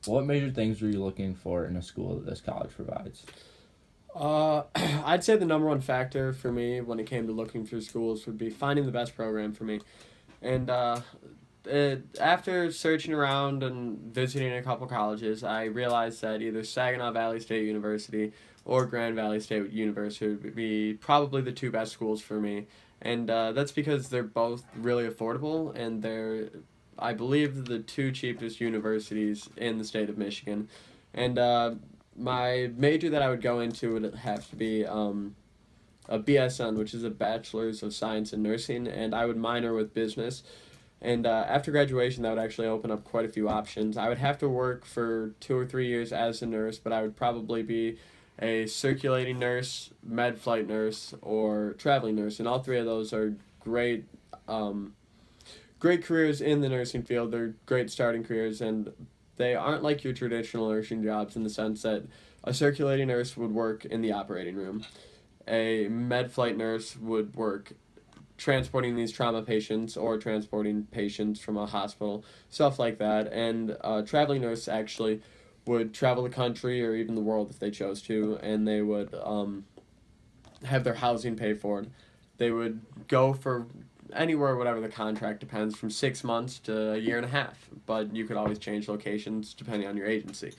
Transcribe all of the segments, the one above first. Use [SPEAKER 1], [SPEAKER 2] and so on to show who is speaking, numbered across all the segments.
[SPEAKER 1] What major things were you looking for in a school that this college provides?
[SPEAKER 2] I'd say the number one factor for me when it came to looking for schools would be finding the best program for me. And after searching around and visiting a couple colleges, I realized that either Saginaw Valley State University or Grand Valley State University would be probably the two best schools for me. And that's because they're both really affordable and they're, I believe, the two cheapest universities in the state of Michigan. And my major that I would go into would have to be a BSN, which is a Bachelor's of Science in Nursing, and I would minor with business. And after graduation, that would actually open up quite a few options. I would have to work for 2 or 3 years as a nurse, but I would probably be a circulating nurse, med flight nurse, or traveling nurse. And all three of those are great, great careers in the nursing field. They're great starting careers, and they aren't like your traditional nursing jobs in the sense that a circulating nurse would work in the operating room. A med flight nurse would work transporting these trauma patients or transporting patients from a hospital, stuff like that. And a traveling nurse actually would travel the country or even the world if they chose to, and they would have their housing paid for. They would go for anywhere, whatever the contract depends, from 6 months to a year and a half. But you could always change locations depending on your agency.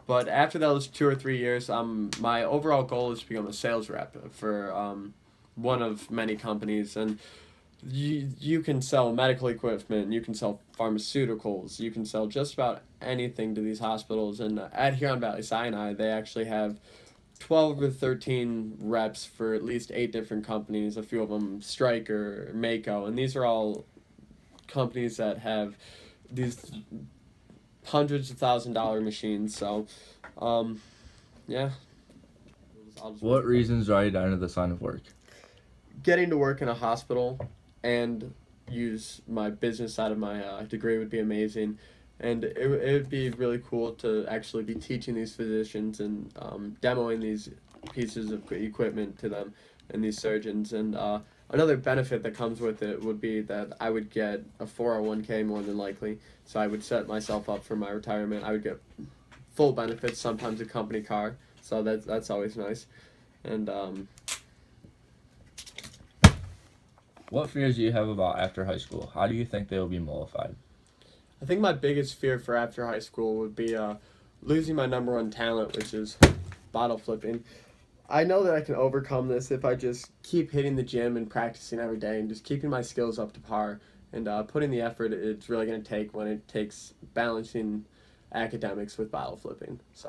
[SPEAKER 2] But after those 2 or 3 years, my overall goal is to become a sales rep for one of many companies, and you can sell medical equipment, you can sell pharmaceuticals, you can sell just about anything to these hospitals. And at Huron Valley Sinai, they actually have 12 or 13 reps for at least 8 different companies. A few of them Stryker, Mako, and these are all companies that have these hundreds of $1,000 machines. So, yeah, I'll just
[SPEAKER 1] What reasons draw you down to this line of work?
[SPEAKER 2] getting to work in a hospital and use my business side of my degree would be amazing. And it would be really cool to actually be teaching these physicians and demoing these pieces of equipment to them and these surgeons. And another benefit that comes with it would be that I would get a 401k more than likely. So I would set myself up for my retirement. I would get full benefits, sometimes a company car. So that's always nice. And
[SPEAKER 1] What fears do you have about after high school? How do you think they will be mollified?
[SPEAKER 2] I think my biggest fear for after high school would be losing my number one talent, which is bottle flipping. I know that I can overcome this if I just keep hitting the gym and practicing every day and just keeping my skills up to par and putting the effort it's really going to take when it takes balancing academics with bottle flipping. So.